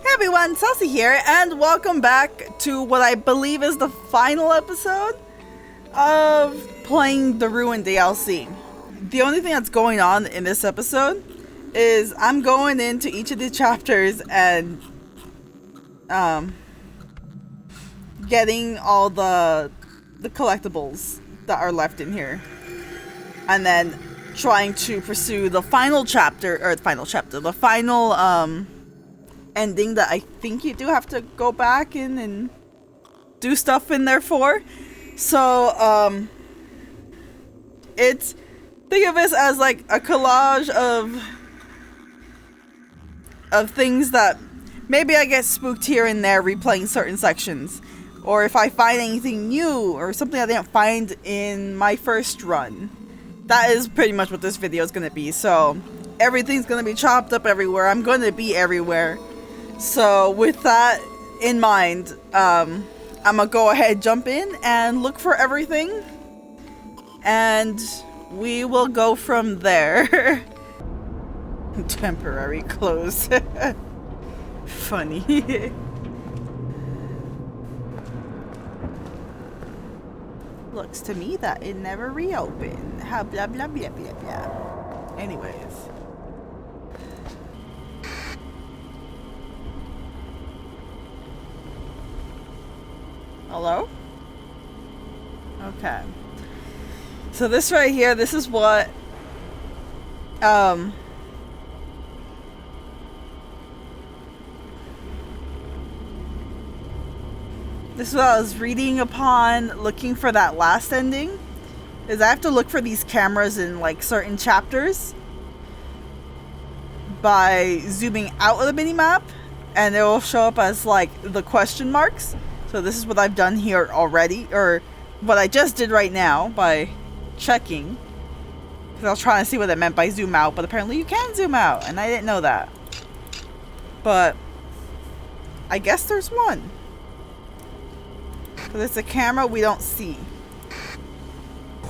Hey everyone, Saucy here, and welcome back to what I believe is the final episode of playing the Ruin DLC. The only thing that's going on in this episode is I'm going into each of the chapters and getting all the collectibles that are left in here, and then trying to pursue the final chapter, the final ending that I think you do have to go back in and do stuff in there for. So it's, think of this as like a collage of things that maybe I get spooked here and there replaying certain sections, or if I find anything new or something I didn't find in my first run. That is pretty much what this video is going to be. So everything's going to be chopped up everywhere. I'm going to be everywhere. So with that in mind, I'm gonna go ahead, jump in and look for everything, and we will go from there. Temporary close. Funny. Looks to me that it never reopened. Blah blah blah blah blah blah. Anyways. Hello? Okay. So this right here, this is what this is what I was reading upon looking for that last ending. Is I have to look for these cameras in like certain chapters by zooming out of the minimap, and it will show up as like the question marks. So this is what I've done here already, or what I just did right now by checking. Because I was trying to see what it meant by zoom out, but apparently you can zoom out, and I didn't know that. But I guess there's one. So it's a camera we don't see. The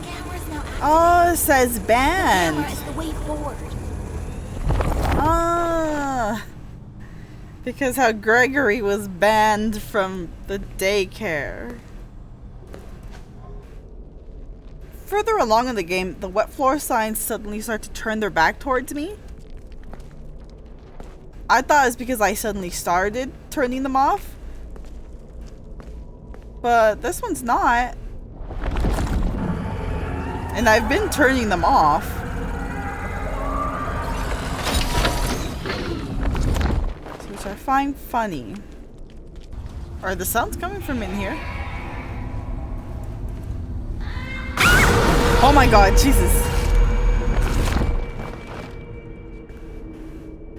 camera's now active. Oh, it says The banned. camera is the way forward. Ah. Because how Gregory was banned from the daycare. Further along in the game, the wet floor signs suddenly start to turn their back towards me. I thought it's because I suddenly started turning them off. But this one's not. And I've been turning them off. Which I find funny. Are the sounds coming from in here? Oh my god, Jesus.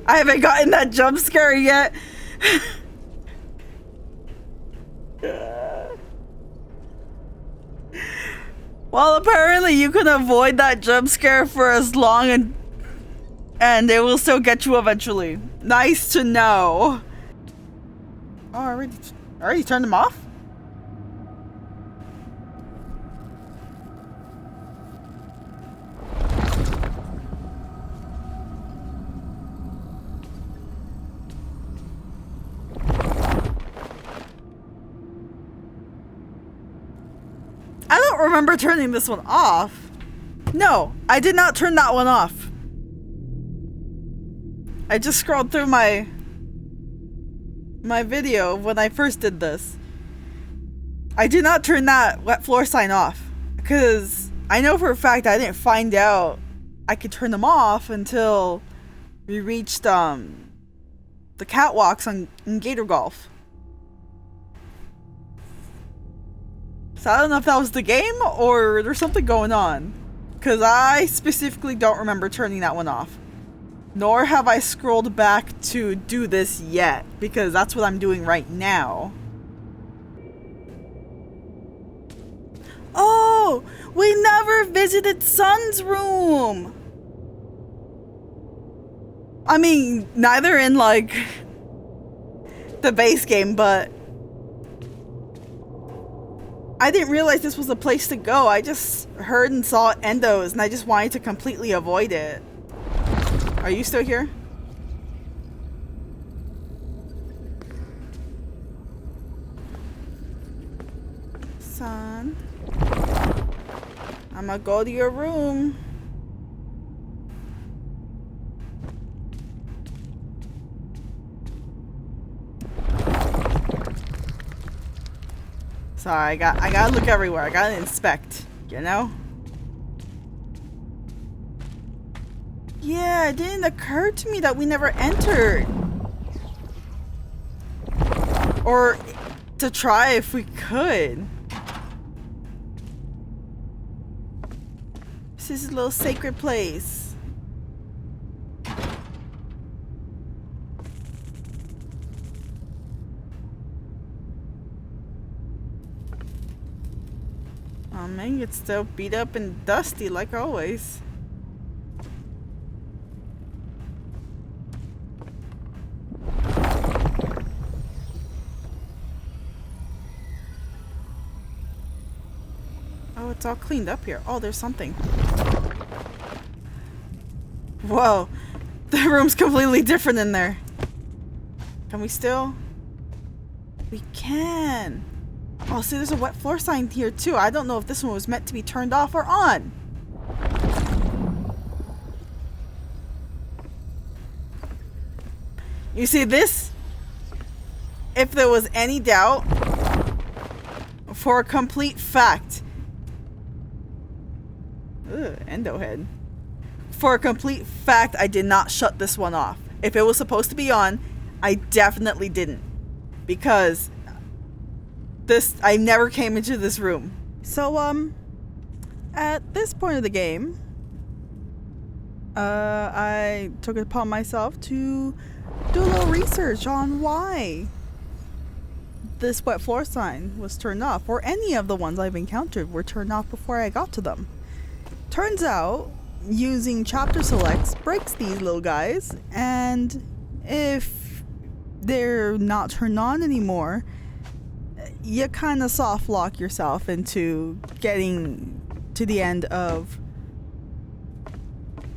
I haven't gotten that jump scare yet. Well, apparently you can avoid that jump scare for as long and it will still get you eventually. Nice to know. Oh, I already turned them off? I don't remember turning this one off. No, I did not turn that one off. I just scrolled through my video when I first did this. I did not turn that wet floor sign off, because I know for a fact I didn't find out I could turn them off until we reached the catwalks in Gator Golf. So I don't know if that was the game or there's something going on, because I specifically don't remember turning that one off. Nor have I scrolled back to do this yet, because that's what I'm doing right now. Oh, we never visited Sun's room. I mean, neither in like the base game, but I didn't realize this was a place to go. I just heard and saw endos and I just wanted to completely avoid it. Are you still here? son. I'ma go to your room. Sorry, I gotta look everywhere. I gotta inspect, you know? Yeah, it didn't occur to me that we never entered. Or to try if we could. This is a little sacred place. Oh man, it's still beat up and dusty like always. Oh, it's all cleaned up here. Oh, there's something. Whoa, the room's completely different in there. Can we still? We can. Oh, see, there's a wet floor sign here too. I don't know if this one was meant to be turned off or on. You see this? If there was any doubt, for a complete fact. Ugh, endo head. For a complete fact, I did not shut this one off. If it was supposed to be on, I definitely didn't. Because I never came into this room. So, at this point of the game, I took it upon myself to do a little research on why this wet floor sign was turned off, or any of the ones I've encountered were turned off before I got to them. Turns out, using chapter selects breaks these little guys, and if they're not turned on anymore, you kind of soft lock yourself into getting to the end of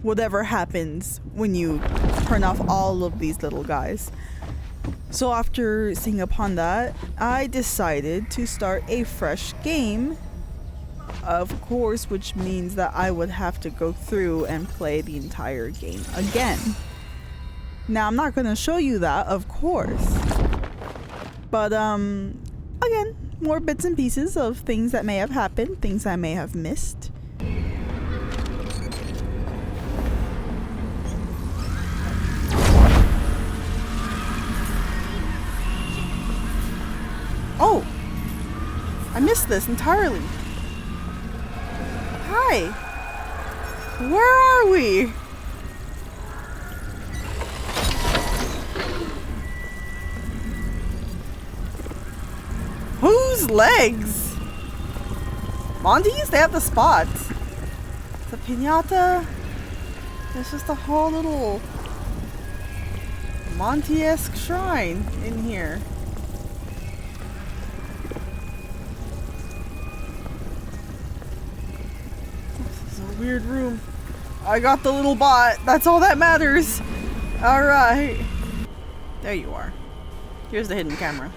whatever happens when you turn off all of these little guys. So after seeing upon that, I decided to start a fresh game, of course, which means that I would have to go through and play the entire game again. Now, I'm not going to show you that, of course, but again, more bits and pieces of things that may have happened, things I may have missed. Oh, I missed this entirely. Hi, where are we? Whose legs? Monty's? They have the spots. The pinata. There's just a whole little Monty-esque shrine in here. This is a weird room. I got the little bot. That's all that matters. Alright. There you are. Here's the hidden camera.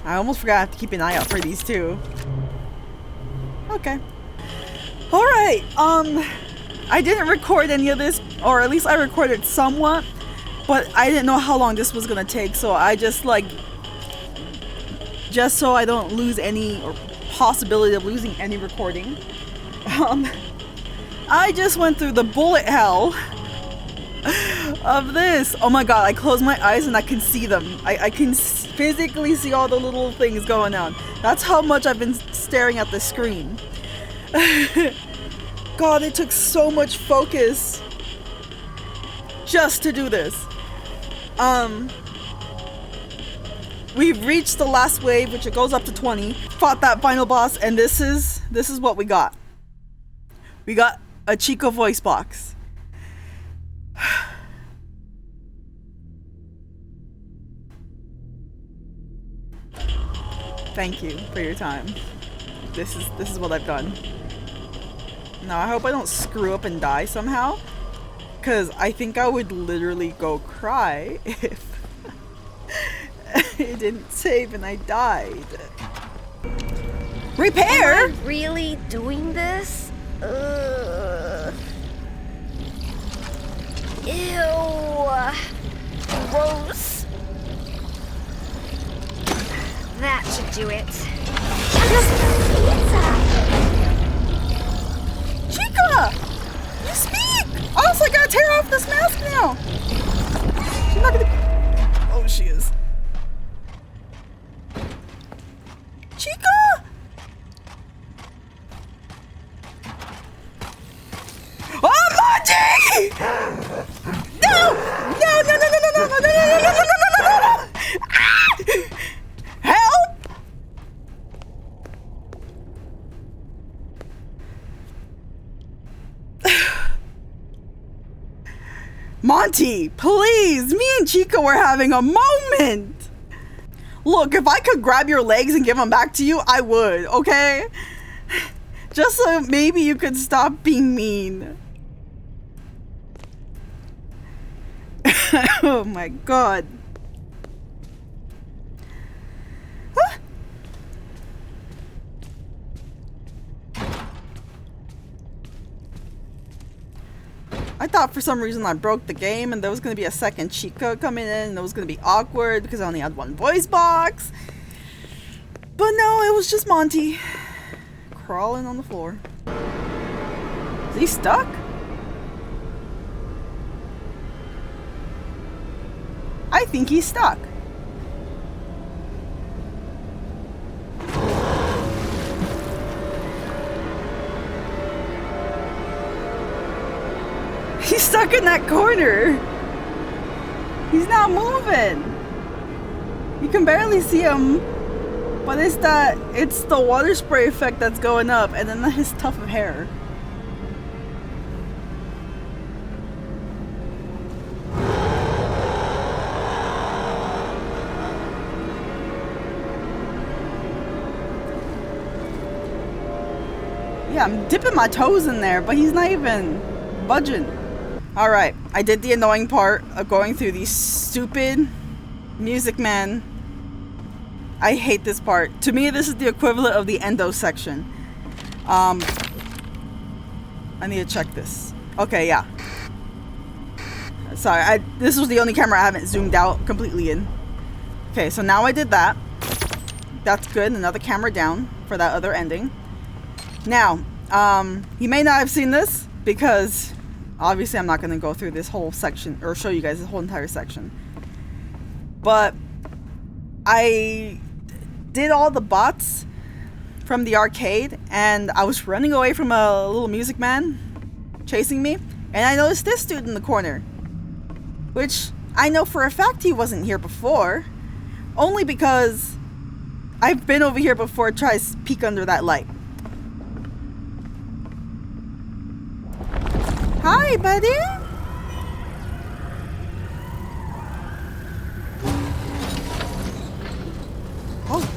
I almost forgot I have to keep an eye out for these two. Okay. Alright, I didn't record any of this, or at least I recorded somewhat, but I didn't know how long this was gonna take, so I just so I don't lose any, or possibility of losing any recording, I just went through the bullet hell of this. Oh my god, I close my eyes and I can see them. I can physically see all the little things going on. That's how much I've been staring at the screen. God, it took so much focus just to do this. We've reached the last wave, which it goes up to 20. Fought that final boss, and this is what we got. We got a Chica voice box. Thank you for your time. This is what I've done. Now I hope I don't screw up and die somehow, because I think I would literally go cry It didn't save and I died. Repair? Am I really doing this? Ew. Gross. That should do it. Chica! You speak! Also, I gotta tear off this mask now! She's not gonna... Oh, she is. Chica! Oh, Monty! No! No, no, no, no, no, no, no, no, no, no, no, no, no, no, no! Ah! Help! Monty, please! Me and Chica were having a moment! Look, if I could grab your legs and give them back to you, I would, okay? Just so maybe you could stop being mean. Oh my god. Huh? I thought for some reason I broke the game and there was going to be a second Chica coming in and it was going to be awkward because I only had one voice box. But no, it was just Monty crawling on the floor. Is he stuck? I think he's stuck. He's stuck in that corner. He's not moving. You can barely see him. But it's the water spray effect that's going up and then his tuft of hair. Yeah, I'm dipping my toes in there, but he's not even budging. Alright, I did the annoying part of going through these stupid Music Man. I hate this part. To me, this is the equivalent of the endo section. I need to check this. Okay, yeah. Sorry, this was the only camera I haven't zoomed out completely in. Okay, so now I did that. That's good. Another camera down for that other ending. Now, you may not have seen this because obviously I'm not going to go through this whole section or show you guys the whole entire section. But I did all the bots from the arcade and I was running away from a little Music Man chasing me and I noticed this dude in the corner, which I know for a fact he wasn't here before, only because I've been over here before to try to peek under that light. Hi, buddy. Oh.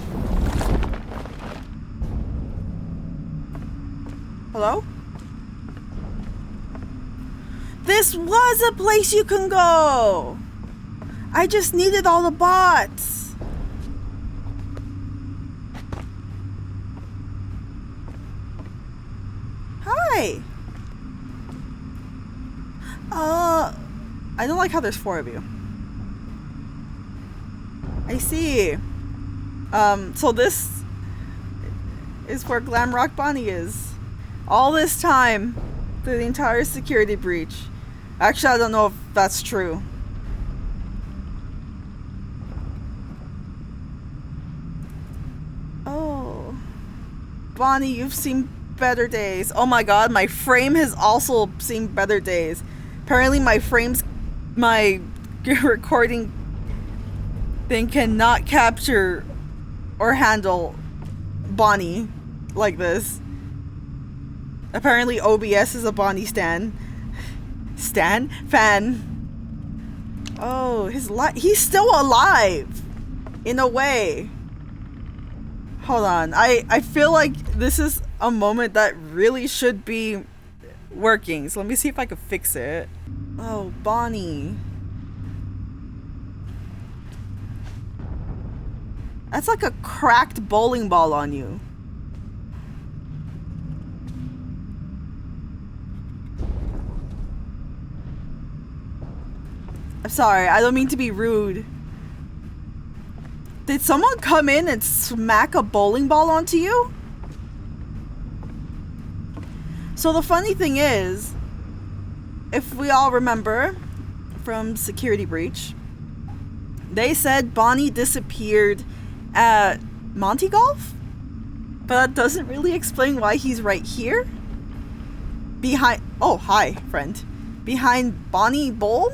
Hello? This was a place you can go. I just needed all the bots. Hi. I don't like how there's 4 of you. I see. So this is where Glamrock Bonnie is. All this time, through the entire security breach. Actually, I don't know if that's true. Oh. Bonnie, you've seen better days. Oh my god, my frame has also seen better days. Apparently my recording thing cannot capture or handle Bonnie like this. Apparently OBS is a Bonnie fan. Oh, he's still alive in a way. Hold on. I feel like this is a moment that really should be working. So let me see if I can fix it. Oh, Bonnie. That's like a cracked bowling ball on you. I'm sorry, I don't mean to be rude. Did someone come in and smack a bowling ball onto you? So the funny thing is, if we all remember from Security Breach, they said Bonnie disappeared at Monty Golf? But that doesn't really explain why he's right here. Behind... Oh, hi, friend. Behind Bonnie Bowl?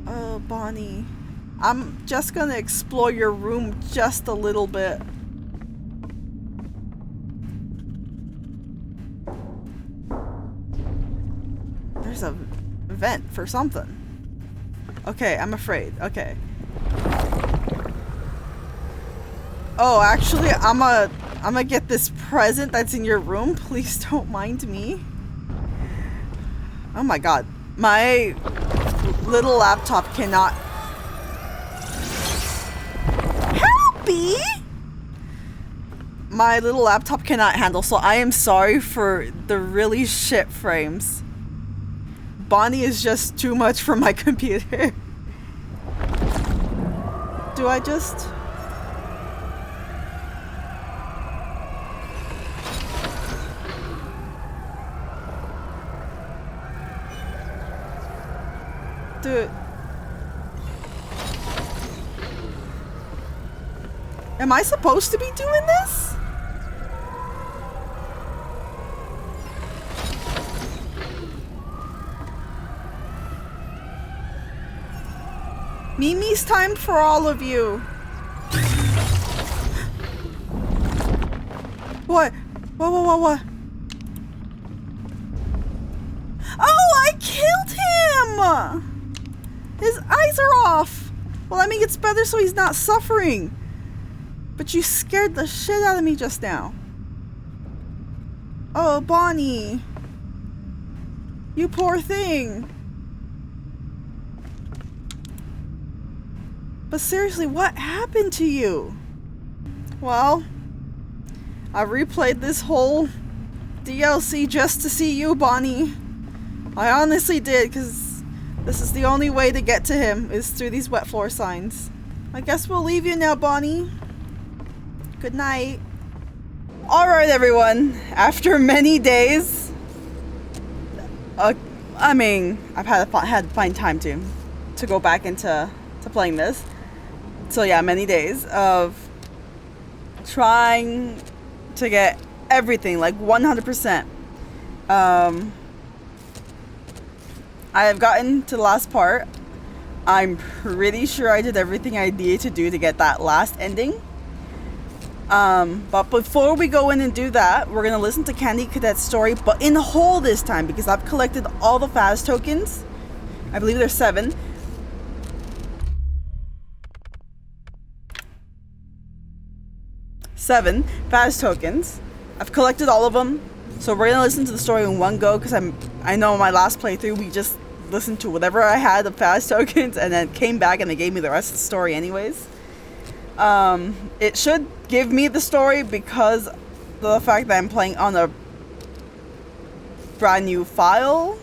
Oh, Bonnie. I'm just gonna explore your room just a little bit. There's a vent for something. Okay, I'm afraid. Okay. Oh, actually, I'm gonna get this present that's in your room. Please don't mind me. Oh my god. My little laptop cannot... Help me! My little laptop cannot handle, so I am sorry for the really shit frames. Bonnie is just too much for my computer. Do I just... Dude. Am I supposed to be doing this? Mimi's time for all of you. What? What? Oh, I killed him! His eyes are off. Well, I mean, it's better so he's not suffering. But you scared the shit out of me just now. Oh, Bonnie. You poor thing. But seriously, what happened to you? Well, I replayed this whole DLC just to see you, Bonnie. I honestly did, because this is the only way to get to him, is through these wet floor signs. I guess we'll leave you now, Bonnie. Good night. Alright, everyone. After many days... I mean, I've had to find time to go back into playing this. So yeah, many days of trying to get everything, like 100%. I have gotten to the last part. I'm pretty sure I did everything I needed to do to get that last ending. But before we go in and do that, we're going to listen to Candy Cadet's story, but in whole this time, because I've collected all the Faz tokens. I believe there's 7. Seven Faz tokens. I've collected all of them. So we're gonna listen to the story in one go, because I know my last playthrough we just listened to whatever I had of Faz tokens and then came back and they gave me the rest of the story anyways. It should give me the story because of the fact that I'm playing on a brand new file.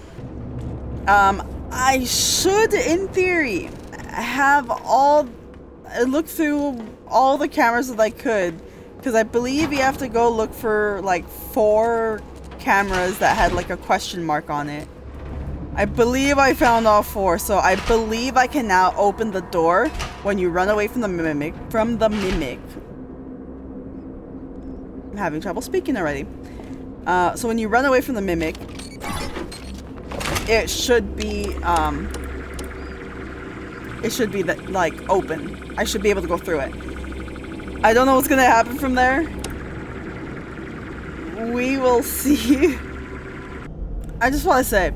I should, in theory, have look through all the cameras that I could, because I believe you have to go look for like 4 cameras that had like a question mark on it. I believe I found all 4, so I believe I can now open the door when you run away from the mimic. I'm having trouble speaking already. So when you run away from the mimic, it should be like open. I should be able to go through it. I don't know what's gonna happen from there. We will see. I just want to say,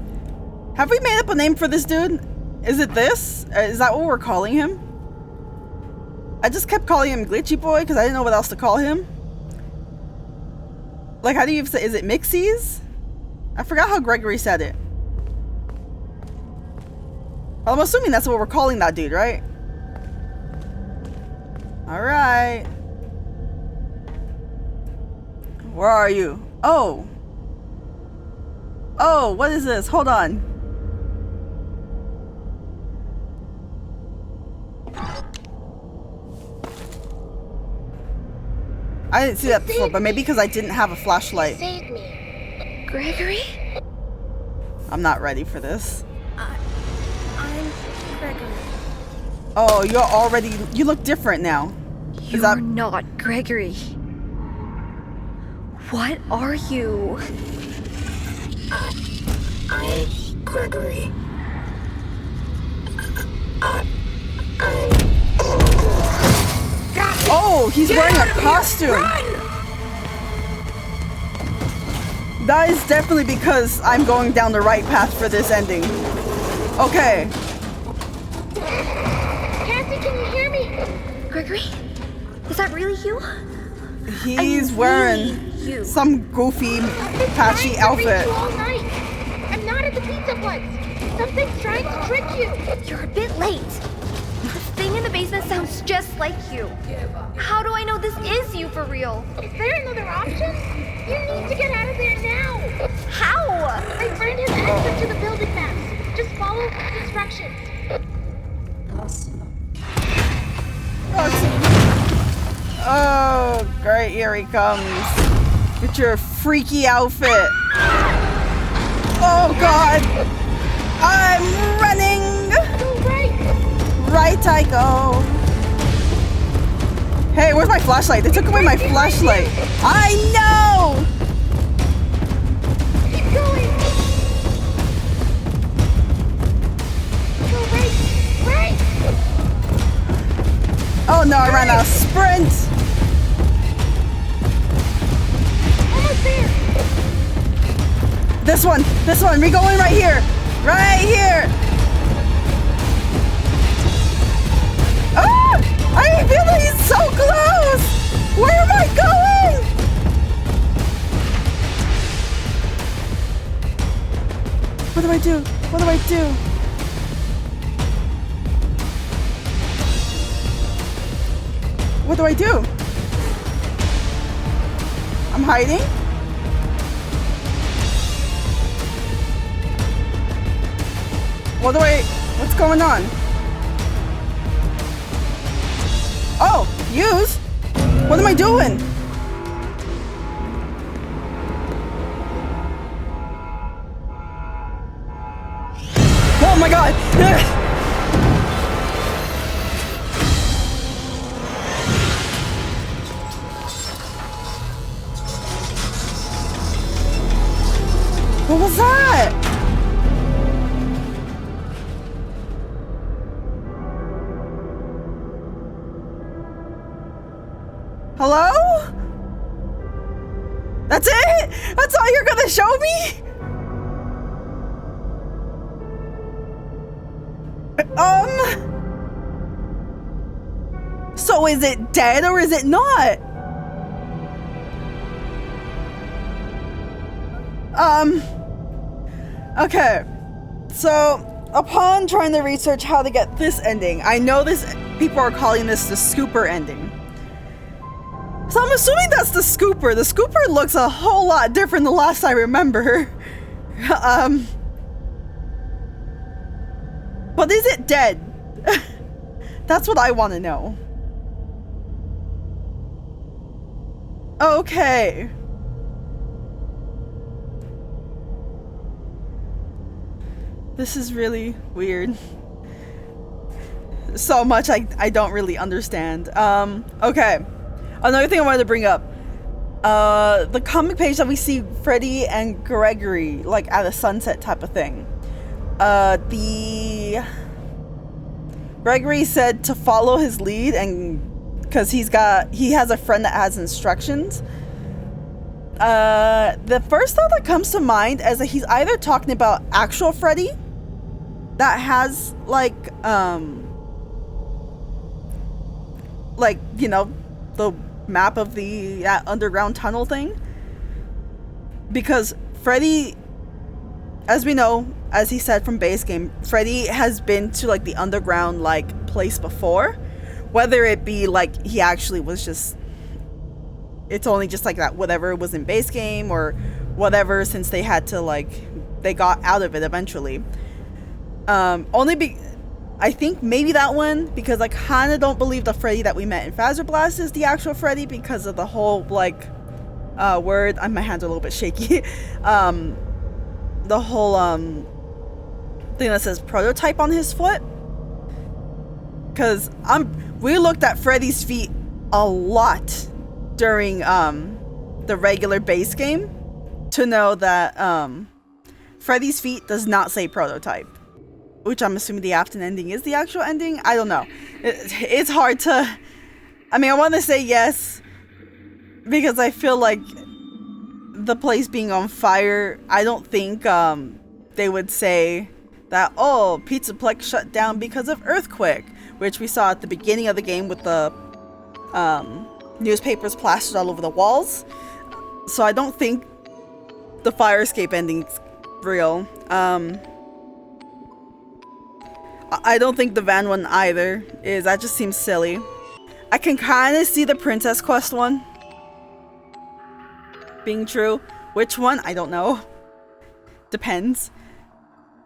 have we made up a name for this dude? Is it this? Is that what we're calling him? I just kept calling him Glitchy Boy because I didn't know what else to call him. Like, how do you say, is it Mixies? I forgot how Gregory said it. I'm assuming that's what we're calling that dude, right? Alright. Where are you? Oh. Oh, what is this? Hold on. I didn't see that before, but maybe because I didn't have a flashlight. Save me. Gregory? I'm not ready for this. I'm Gregory. Oh, you look different now. You're not Gregory. What are you? I'm Gregory. Oh, he's wearing a costume. That is definitely because I'm going down the right path for this ending. Okay. Cassie, can you hear me? Gregory? Is that really you? He's wearing you. some goofy, patchy outfit. All night. I'm not at the pizza place. Something's trying to trick you. You're a bit late. The thing in the basement sounds just like you. How do I know this is you for real? Is there another option? You need to get out of there now. How? My friend has access to the building maps. Just follow the instructions. Oh, great, here he comes. With your freaky outfit. Oh god! I'm running! Go right. Right I go. Hey, where's my flashlight? They took away my flashlight. I know! Keep going. Go right. Right. Oh no, I ran out of sprint! Almost there. This one, we go in right here! Right here! Ah! I feel like he's so close! Where am I going? What do I do? What do I do? What do I do? I'm hiding? What's going on? Oh, use? What am I doing? Oh my god! What was that? Hello? That's it? That's all you're gonna show me? So is it dead or is it not? Okay. So, upon trying to research how to get this ending, I know people are calling this the Scooper ending. So I'm assuming that's the Scooper. The Scooper looks a whole lot different than the last I remember. But is it dead? That's what I want to know. Okay. This is really weird. So much I don't really understand. Okay. Another thing I wanted to bring up. The comic page that we see Freddy and Gregory, like, at a sunset type of thing. Gregory said to follow his lead, and because he has a friend that has instructions. The first thought that comes to mind is that he's either talking about actual Freddy that has like you know, the map of the underground tunnel thing, because Freddy as we know, as he said from base game, Freddy has been to like the underground like place before. Whether it be like he actually was just, it's only just like that, whatever was in base game or whatever, since they had to like, they got out of it eventually. I think maybe that one, because I kind of don't believe the Freddy that we met in Fazer Blast is the actual Freddy because of the whole like word. My hands are a little bit shaky. The whole thing that says prototype on his foot. Because we looked at Freddy's feet a lot during the regular base game to know that Freddy's feet does not say prototype, which I'm assuming the Afton ending is the actual ending. I don't know. It's hard to, I mean, I want to say yes because I feel like the place being on fire, I don't think they would say that, oh, Pizzaplex shut down because of earthquake, which we saw at the beginning of the game with the newspapers plastered all over the walls. So I don't think the fire escape ending's real. I don't think the van one either is. That just seems silly. I can kind of see the Princess Quest one being true. Which one? I don't know. Depends.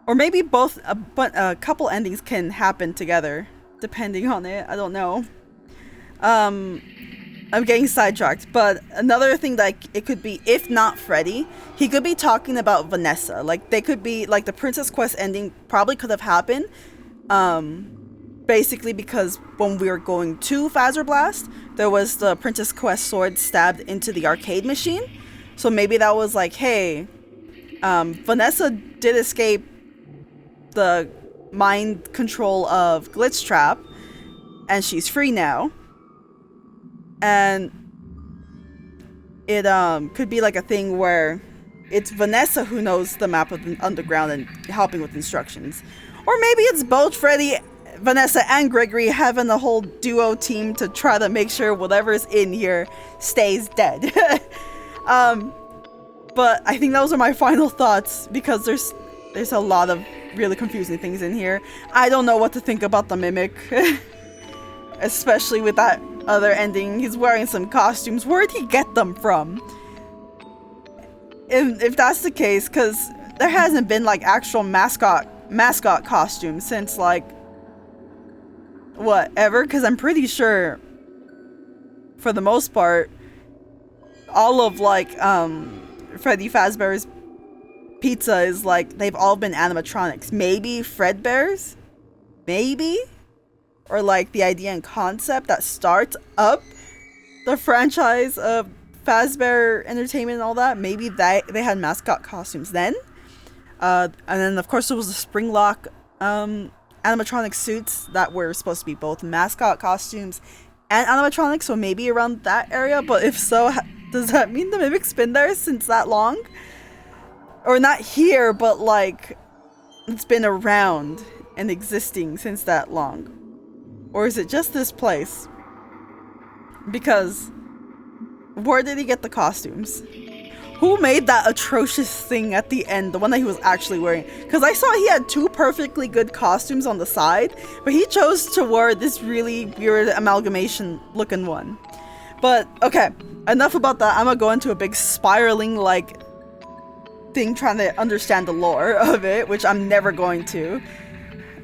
Or maybe both, but a couple endings can happen together, depending on it. I don't know. I'm getting sidetracked, but another thing that it could be, if not Freddy, he could be talking about Vanessa. Like, they could be, like, the Princess Quest ending probably could have happened, basically because when we were going to Fazer Blast, there was the Princess Quest sword stabbed into the arcade machine. So maybe that was like, hey, Vanessa did escape the mind control of Glitchtrap, and she's free now. And it could be like a thing where it's Vanessa who knows the map of the underground and helping with instructions. Or maybe it's both Freddy, Vanessa, and Gregory having a whole duo team to try to make sure whatever's in here stays dead. But I think those are my final thoughts because there's a lot of really confusing things in here. I don't know what to think about the Mimic. Especially with that other ending. He's wearing some costumes. Where'd he get them from? If that's the case, because there hasn't been like actual mascot costumes since like whatever, because I'm pretty sure for the most part all of like Freddy Fazbear's Pizza is like they've all been animatronics. Maybe Fredbear's? Maybe? Or like the idea and concept that starts up the franchise of Fazbear Entertainment and all that. Maybe they had mascot costumes then. And then of course there was the Springlock animatronic suits that were supposed to be both mascot costumes and animatronics. So maybe around that area. But if so, does that mean the Mimic's been there since that long? Or not here, but like it's been around and existing since that long. Or is it just this place? Because where did he get the costumes? Who made that atrocious thing at the end? The one that he was actually wearing? Because I saw he had two perfectly good costumes on the side, but he chose to wear this really weird amalgamation looking one. But okay, enough about that. I'm gonna go into a big spiraling like thing trying to understand the lore of it, which I'm never going to.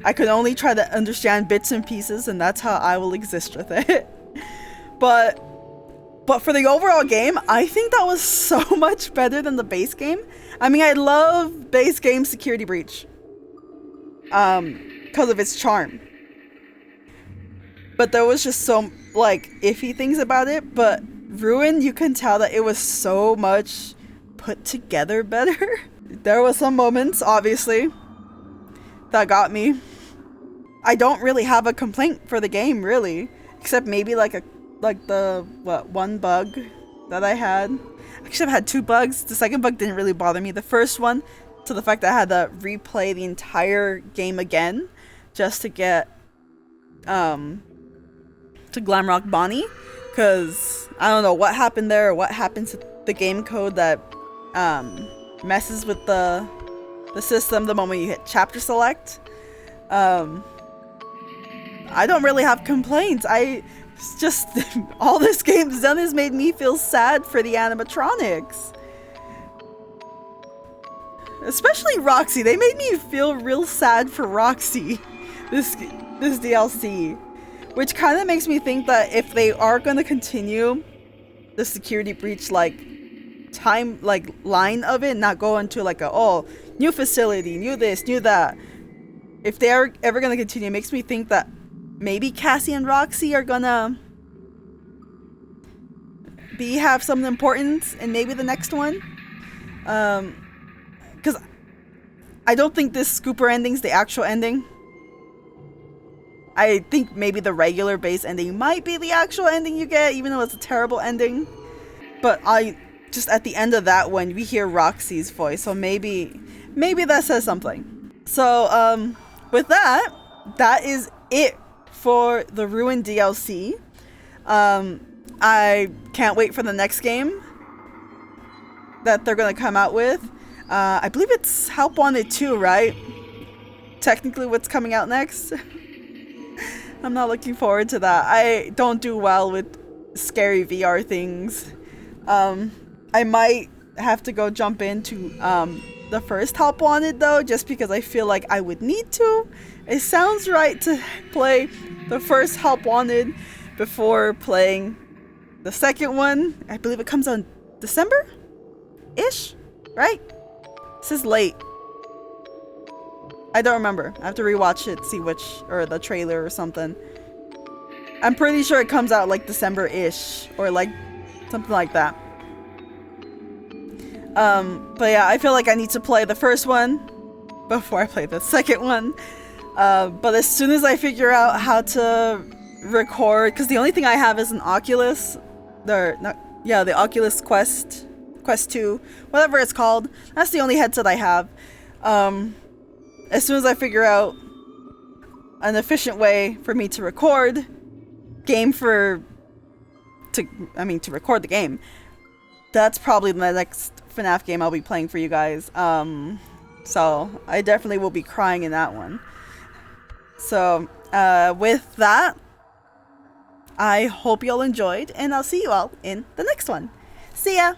I could only try to understand bits and pieces, and that's how I will exist with it. But for the overall game, I think that was so much better than the base game. I mean, I love base game Security Breach. Because of its charm. But there was just so, like, iffy things about it. But Ruin, you can tell that it was so much put together better. There was some moments, obviously, that got me. I don't really have a complaint for the game, really, except maybe like the one bug that I had. Actually, I've had two bugs. The second bug didn't really bother me. The first one, to the fact that I had to replay the entire game again just to get to Glamrock Bonnie, because I don't know what happened there or what happened to the game code that messes with the the system the moment you hit chapter select. I don't really have complaints. It's just all this game's done has made me feel sad for the animatronics. Especially Roxy. They made me feel real sad for Roxy. This DLC. Which kind of makes me think that if they are going to continue the security breach line of it, not go into like new facility, new this, new that. If they are ever going to continue, it makes me think that maybe Cassie and Roxy are gonna have some importance in maybe the next one. Because I don't think this Scooper ending's the actual ending. I think maybe the regular base ending might be the actual ending you get, even though it's a terrible ending. But just at the end of that one, we hear Roxy's voice, so maybe that says something. So, with that is it for the Ruin DLC. I can't wait for the next game that they're gonna come out with. I believe it's Help Wanted 2, right? Technically what's coming out next. I'm not looking forward to that. I don't do well with scary VR things. I might have to go jump into the first Help Wanted though, just because I feel like I would need to. It sounds right to play the first Help Wanted before playing the second one. I believe it comes on December-ish, right? This is late. I don't remember. I have to rewatch it, see or the trailer or something. I'm pretty sure it comes out like December-ish or like something like that. But yeah, I feel like I need to play the first one before I play the second one. But as soon as I figure out how to record, because the only thing I have is an Oculus, the Oculus Quest 2, whatever it's called. That's the only headset I have. As soon as I figure out an efficient way for me to record to record the game, that's probably the next FNAF game I'll be playing for you guys. So I definitely will be crying in that one. So with that, I hope you all enjoyed, and I'll see you all in the next one. See ya!